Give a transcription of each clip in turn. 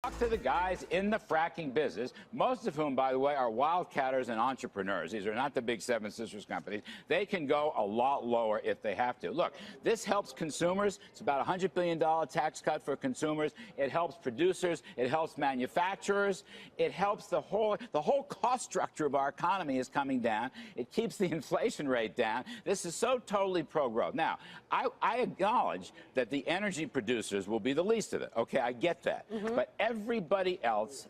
Talk to the guys in the fracking business, most of whom, by the way, are wildcatters and entrepreneurs. These are not the big Seven Sisters companies. They can go a lot lower if they have to. Look, this helps consumers. It's about a $100 billion tax cut for consumers. It helps producers. It helps manufacturers. It helps the whole cost structure of our economy is coming down. It keeps the inflation rate down. This is so totally pro-growth. Now, I acknowledge that the energy producers will be the least of it. Okay, I get that. But everybody else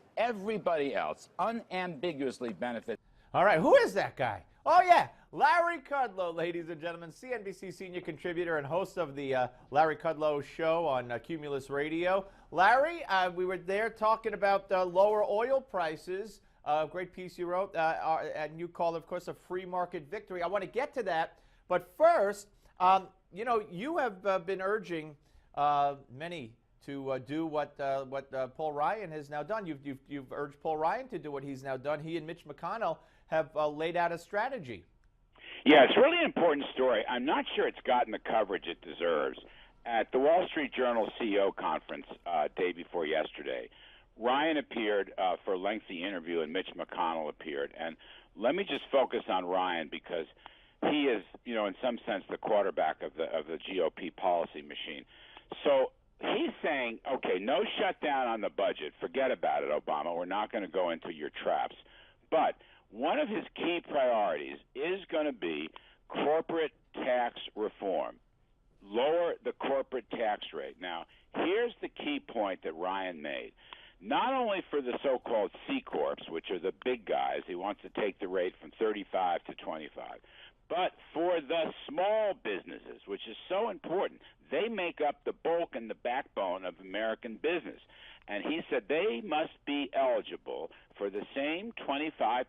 unambiguously benefits. All right, who is that guy? Oh, yeah, Larry Kudlow, ladies and gentlemen, CNBC senior contributor and host of the Larry Kudlow Show on Cumulus Radio. Larry, we were there talking about lower oil prices. Great piece you wrote, and you called, of course, a free market victory. I want to get to that, but first, you know, you have been urging many to do what Paul Ryan has now done. You've urged Paul Ryan to do what he's now done. He and Mitch McConnell have laid out a strategy. Yeah, it's really an important story. I'm not sure it's gotten the coverage it deserves. At the Wall Street Journal CEO conference day before yesterday, Ryan appeared for a lengthy interview, and Mitch McConnell appeared. And let me just focus on Ryan because he is, you know, in some sense, the quarterback of the GOP policy machine. So he's saying, okay, no shutdown on the budget. Forget about it, Obama. We're not going to go into your traps. But one of his key priorities is going to be corporate tax reform. Lower the corporate tax rate. Now, here's the key point that Ryan made. Not only for the so-called C Corps, which are the big guys, he wants to take the rate from 35 to 25, but for the small businesses, which is so important. They make up the bulk and the backbone of American business. And he said they must be eligible for the same 25%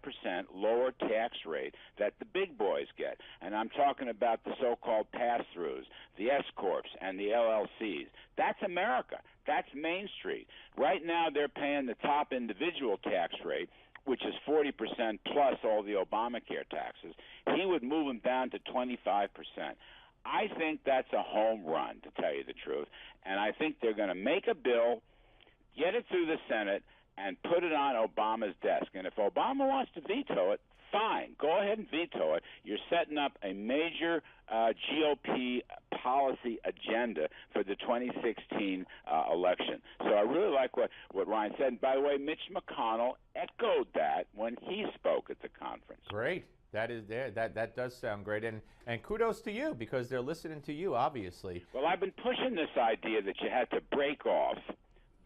lower tax rate that the big boys get. And I'm talking about the so-called pass-throughs, the S-Corps, and the LLCs. That's America. That's Main Street. Right now they're paying the top individual tax rate, which is 40% plus all the Obamacare taxes. He would move them down to 25%. I think that's a home run, to tell you the truth. And I think they're going to make a bill, get it through the Senate, and put it on Obama's desk. And if Obama wants to veto it, fine. Go ahead and veto it. You're setting up a major GOP policy agenda for the 2016 election. So I really like what Ryan said. And by the way, Mitch McConnell echoed that when he spoke at the conference. Great. That is there. That does sound great. And kudos to you, because they're listening to you, obviously. Well, I've been pushing this idea that you had to break off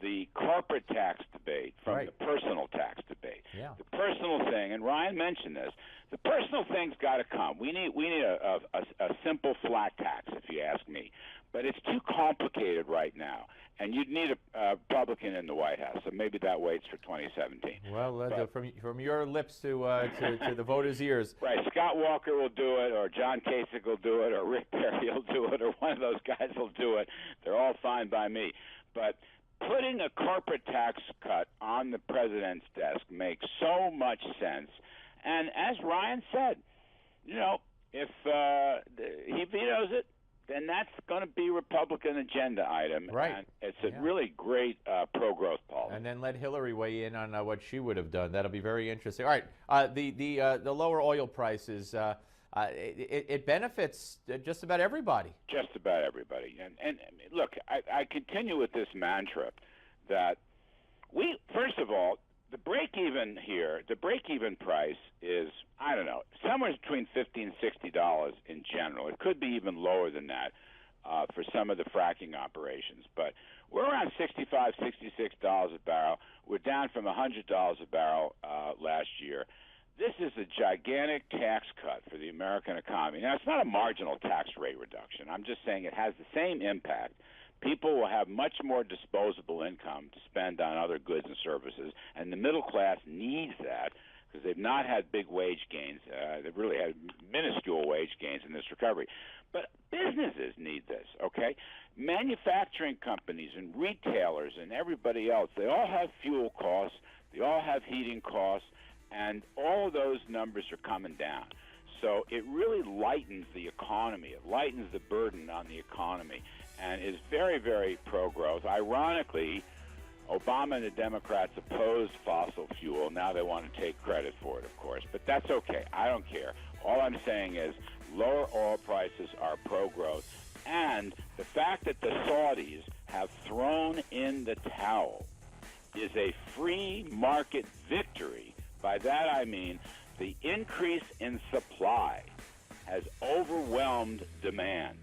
the corporate tax debate from the personal tax debate. Yeah. The personal thing, and Ryan mentioned this, the personal thing's got to come. We need a simple flat tax, if you ask me. But it's too complicated right now, and you'd need a Republican in the White House, so maybe that waits for 2017. Well, from your lips to the voters' ears. Right, Scott Walker will do it, or John Kasich will do it, or Rick Perry will do it, or one of those guys will do it. They're all fine by me. But putting a corporate tax cut on the president's desk makes so much sense. And as Ryan said, you know, if he vetoes it, then that's going to be Republican agenda item. Right. And it's a really great pro-growth policy. And then let Hillary weigh in on what she would have done. That'll be very interesting. All right. The lower oil prices, it benefits just about everybody. Just about everybody. And look, I continue with this mantra that first of all, the break-even here, the break-even price is, I don't know, somewhere between $50 and $60 in general. It could be even lower than that for some of the fracking operations. But we're around $65, $66 a barrel. We're down from $100 a barrel last year. This is a gigantic tax cut for the American economy. Now, it's not a marginal tax rate reduction. I'm just saying it has the same impact. People will have much more disposable income to spend on other goods and services, and the middle class needs that because they've not had big wage gains. They've really had minuscule wage gains in this recovery. But businesses need this, okay? Manufacturing companies and retailers and everybody else, they all have fuel costs, they all have heating costs, and all of those numbers are coming down. So it really lightens the economy. It lightens the burden on the economy and is very, very pro-growth. Ironically, Obama and the Democrats opposed fossil fuel. Now they want to take credit for it, of course. But that's okay. I don't care. All I'm saying is lower oil prices are pro-growth. And the fact that the Saudis have thrown in the towel is a free market victory. By that I mean the increase in supply has overwhelmed demand.